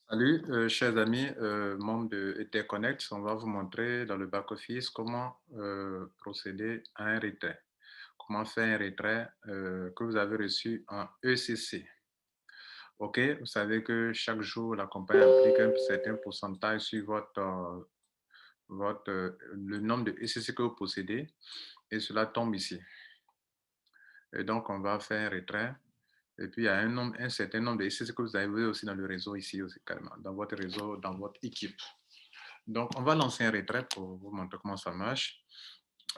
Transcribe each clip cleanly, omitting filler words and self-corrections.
Salut, chers amis, membres de Etherconnect. On va vous montrer dans le back-office comment procéder à un retrait. Comment faire un retrait que vous avez reçu en ECC. OK, vous savez que chaque jour, la compagnie applique un certain pourcentage sur le nombre de ECC que vous possédez et cela tombe ici. Et donc, on va faire un retrait. Et puis, il y a un certain nombre de ECC que vous avez aussi dans le réseau ici, aussi, carrément, dans votre réseau, dans votre équipe. Donc, on va lancer un retrait pour vous montrer comment ça marche.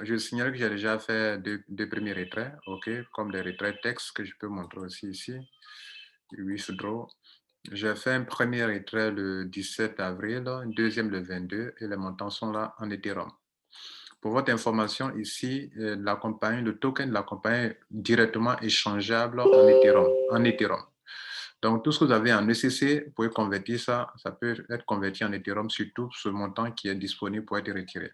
Je signale que j'ai déjà fait deux premiers retraits, OK, comme des retraits texte que je peux montrer aussi ici. Withdraw. J'ai fait un premier retrait le 17 avril, un deuxième le 22 et les montants sont là en Ethereum. Pour votre information, ici, le token de la compagnie est directement échangeable en Ethereum. Donc, tout ce que vous avez en ECC, vous pouvez convertir ça, ça peut être converti en Ethereum, surtout ce montant qui est disponible pour être retiré.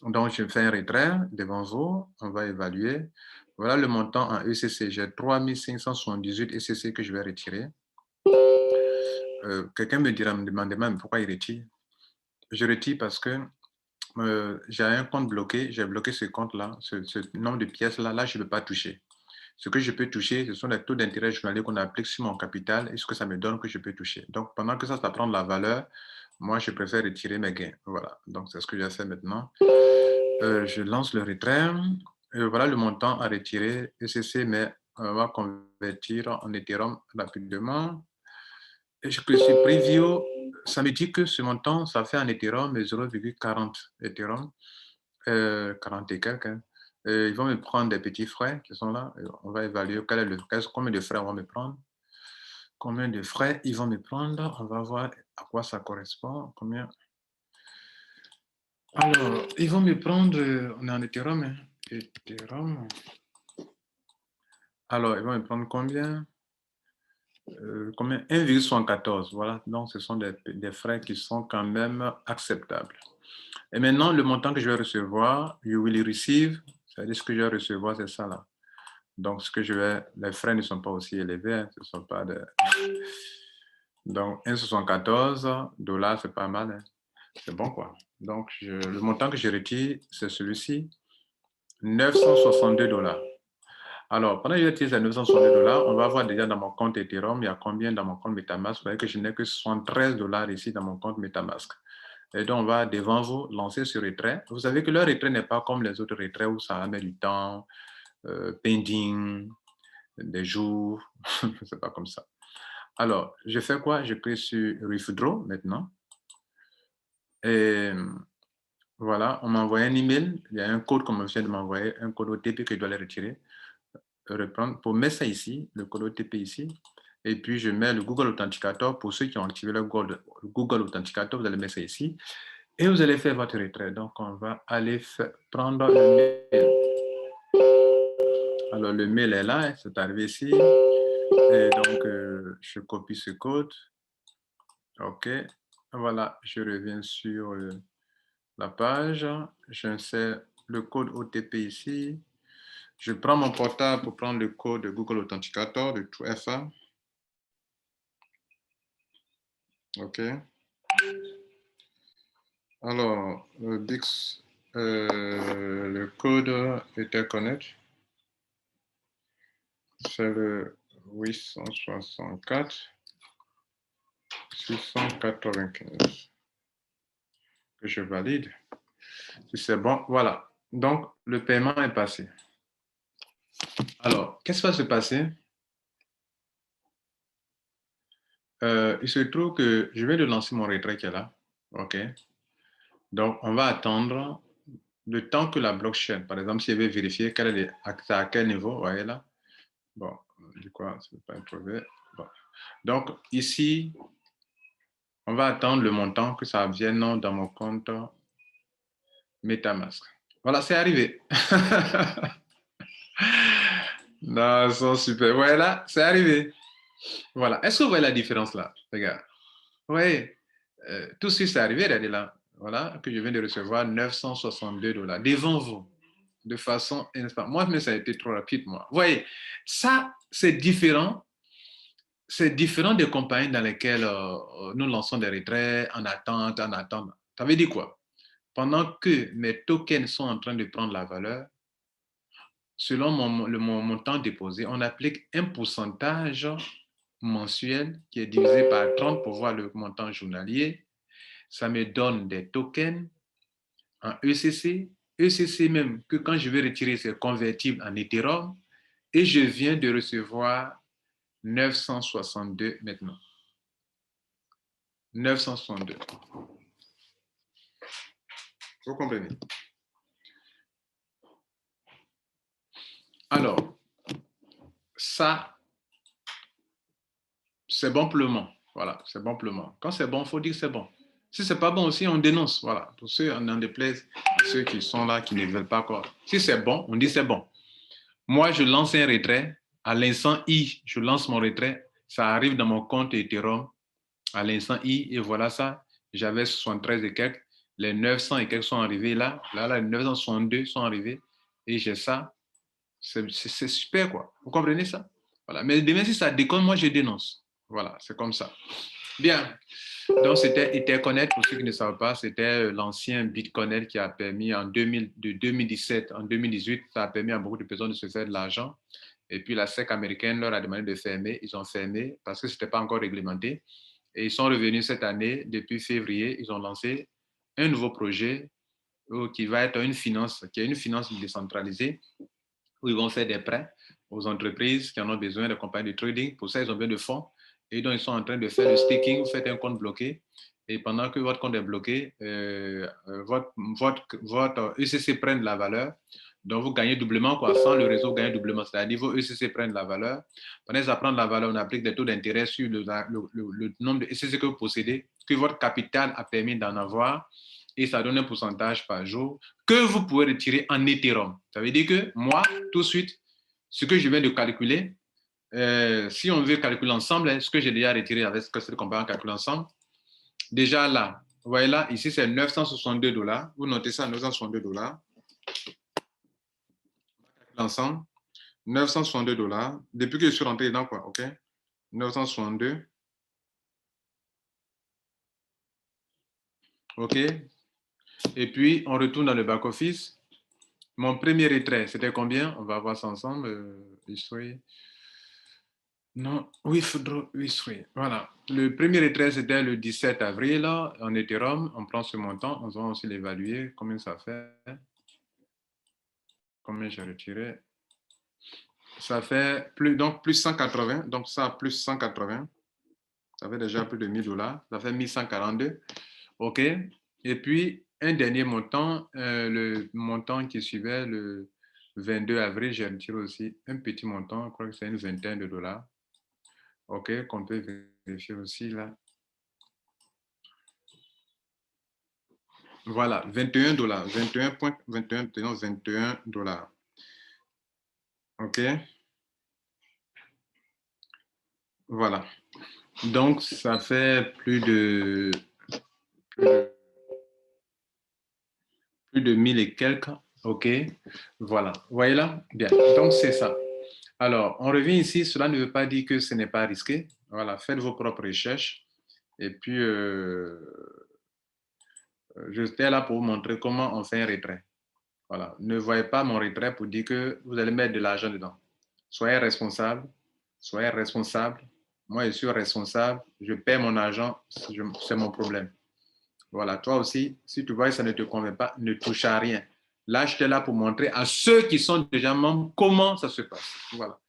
Donc, je fais un retrait devant vous, on va évaluer. Voilà le montant en ECC. J'ai 3578 ECC que je vais retirer. Quelqu'un me demandait même pourquoi il retire. Je retire parce que j'ai un compte bloqué, j'ai bloqué ce compte-là, ce nombre de pièces-là, là, je ne peux pas toucher. Ce que je peux toucher, ce sont les taux d'intérêt journaliers qu'on applique sur mon capital et ce que ça me donne que je peux toucher. Donc, pendant que ça prend de la valeur, moi, je préfère retirer mes gains. Voilà, donc c'est ce que j'ai fait maintenant. Je lance le retrait. Voilà le montant à retirer, ECC, mais on va convertir en Ethereum rapidement. Et je suis preview, ça me dit que ce montant, ça fait en Ethereum 0,40 Ethereum, 40 et quelques. Hein. Ils vont me prendre des petits frais qui sont là. On va évaluer combien de frais on va me prendre. Combien de frais ils vont me prendre. On va voir à quoi ça correspond. Combien. Alors, ils vont me prendre, on est en Ethereum. Hein. Ethereum. Alors, ils vont me prendre combien? Combien? 1,74. Voilà, donc ce sont des frais qui sont quand même acceptables. Et maintenant, le montant que je vais recevoir, you will receive, c'est-à-dire ce que je vais recevoir, c'est ça là. Donc, les frais ne sont pas aussi élevés, hein, ce ne sont pas de... Donc, 1,74 $, c'est pas mal, hein. C'est bon quoi. Donc, le montant que je retire, c'est celui-ci, 962 $. Alors, pendant que j'utilise les 962 $, on va voir déjà dans mon compte Ethereum, il y a combien dans mon compte MetaMask. Vous voyez que je n'ai que 73 $ ici dans mon compte MetaMask. Et donc, on va devant vous lancer ce retrait. Vous savez que le retrait n'est pas comme les autres retraits où ça met du temps, pending, des jours. C'est pas comme ça. Alors, je fais quoi? Je clique sur Withdraw maintenant. Et voilà, on m'a envoyé un email. Il y a un code qu'on vient de m'envoyer, un code OTP que je dois aller retirer. Reprendre pour mettre ça ici, le code OTP ici. Et puis, je mets le Google Authenticator. Pour ceux qui ont activé le Google Authenticator, vous allez mettre ça ici. Et vous allez faire votre retrait. Donc, on va aller prendre le mail. Alors, le mail est là, hein, c'est arrivé ici. Et donc, je copie ce code. OK. Voilà, je reviens sur la page. J'insère le code OTP ici. Je prends mon portable pour prendre le code de Google Authenticator de TrueFA. OK. Alors, le code Etherconnect, c'est le 864 695 que je valide. Si c'est bon, voilà. Donc, le paiement est passé. Alors, qu'est-ce qui va se passer? Il se trouve que je vais de lancer mon retrait qui est là. OK. Donc, on va attendre le temps que la blockchain, par exemple, si elle veut vérifier à quel niveau, vous voyez là. Bon, du coup, ça ne peut pas trouvé. Bon. Donc, ici, on va attendre le montant que ça vienne dans mon compte MetaMask. Voilà, c'est arrivé. Non, c'est super. Voilà, c'est arrivé. Voilà. Est-ce que vous voyez la différence là? Regarde. Vous voyez, tout ce qui est arrivé, regardez là. Voilà, que je viens de recevoir 962 $ devant vous, de façon instantanée. Moi, mais ça a été trop rapide, moi. Vous voyez, ça, c'est différent c'est différent des compagnies dans lesquelles nous lançons des retraits en attente, en attente. Ça veut dire quoi? Pendant que mes tokens sont en train de prendre la valeur, selon mon montant déposé, on applique un pourcentage mensuel qui est divisé par 30 pour voir le montant journalier. Ça me donne des tokens en ECC. ECC même, que quand je vais retirer, c'est convertible en Ethereum. Et je viens de recevoir 962 maintenant. 962. Vous comprenez? Alors, ça, c'est bon pour le moment. Voilà, c'est bon pour le moment. Quand c'est bon, il faut dire que c'est bon. Si c'est pas bon aussi, on dénonce. Voilà, pour ceux qui en déplaise, ceux qui sont là, qui ne veulent pas quoi. Si c'est bon, on dit c'est bon. Moi, je lance un retrait. À l'instant I, je lance mon retrait. Ça arrive dans mon compte Ethereum à l'instant I, et voilà ça. J'avais 73 et quelques. Les 900 et quelques sont arrivés là. Là, les 962 sont arrivés. Et j'ai ça. C'est super, quoi. Vous comprenez ça? Voilà. Mais demain, si ça déconne, moi, je dénonce. Voilà, c'est comme ça. Bien. Donc, c'était Etherconnect, pour ceux qui ne savent pas, c'était l'ancien BitConnect qui a permis de 2017 en 2018, ça a permis à beaucoup de personnes de se faire de l'argent. Et puis, la SEC américaine leur a demandé de fermer. Ils ont fermé parce que ce n'était pas encore réglementé. Et ils sont revenus cette année, depuis février, ils ont lancé un nouveau projet qui va être une finance, qui est une finance décentralisée, où ils vont faire des prêts aux entreprises qui en ont besoin, des compagnies de trading. Pour ça, ils ont besoin de fonds. Et donc, ils sont en train de faire le staking. Vous faites un compte bloqué. Et pendant que votre compte est bloqué, votre ECC prenne la valeur. Donc, vous gagnez doublement, quoi. Sans le réseau, vous gagnez doublement. C'est-à-dire, vos ECC prennent la valeur. Pendant que ça prend la valeur, on applique des taux d'intérêt sur le nombre de ECC que vous possédez, que votre capital a permis d'en avoir. Et ça donne un pourcentage par jour que vous pouvez retirer en Ethereum. Ça veut dire que moi, tout de suite, ce que je viens de calculer, si on veut calculer ensemble, ce que j'ai déjà retiré avec ce que c'est comparé en calculant ensemble, déjà là, vous voyez là, ici c'est 962 $. Vous notez ça, 962 $. Ensemble, 962 $. Depuis que je suis rentré dedans, quoi, ok? 962. OK. Et puis, on retourne dans le back-office. Mon premier retrait, c'était combien? On va voir ça ensemble. Non, withdraw, oui. Voilà. Le premier retrait, c'était le 17 avril là, en Ethereum. On prend ce montant. On va aussi l'évaluer. Combien ça fait? Combien j'ai retiré? Ça fait donc plus 180. Donc ça, plus 180. Ça fait déjà plus de 1000 $. Ça fait 1142. OK. Et puis, un dernier montant, le montant qui suivait le 22 avril, j'ai retiré aussi un petit montant. Je crois que c'est une vingtaine de $. OK, qu'on peut vérifier aussi là. Voilà, 21 $. 21,21, non, 21 $. OK, voilà. Donc, ça fait plus de 1000 et quelques. OK, voilà. Vous voyez là? Bien. Donc, c'est ça. Alors, on revient ici. Cela ne veut pas dire que ce n'est pas risqué. Voilà, faites vos propres recherches. Et puis, j'étais là pour vous montrer comment on fait un retrait. Voilà. Ne voyez pas mon retrait pour dire que vous allez mettre de l'argent dedans. Soyez responsable. Soyez responsable. Moi, je suis responsable. Je paie mon argent. C'est mon problème. Voilà. Toi aussi, si tu vois que ça ne te convient pas, ne touche à rien. Là, j'étais là pour montrer à ceux qui sont déjà membres comment ça se passe. Voilà.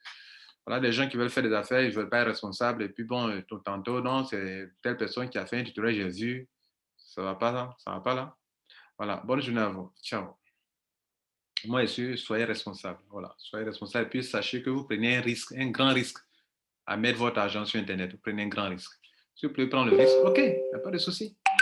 Voilà, des gens qui veulent faire des affaires, ils ne veulent pas être responsables. Et puis bon, tout tantôt, non, c'est telle personne qui a fait un tutoriel, j'ai vu. Ça ne va pas là, ça ne va pas là. Voilà, bonne journée à vous. Ciao. Moi, je suis, soyez responsable. Voilà, soyez responsable. Et puis, sachez que vous prenez un risque, un grand risque à mettre votre argent sur Internet. Vous prenez un grand risque. Si vous pouvez prendre le risque, OK, il n'y a pas de souci.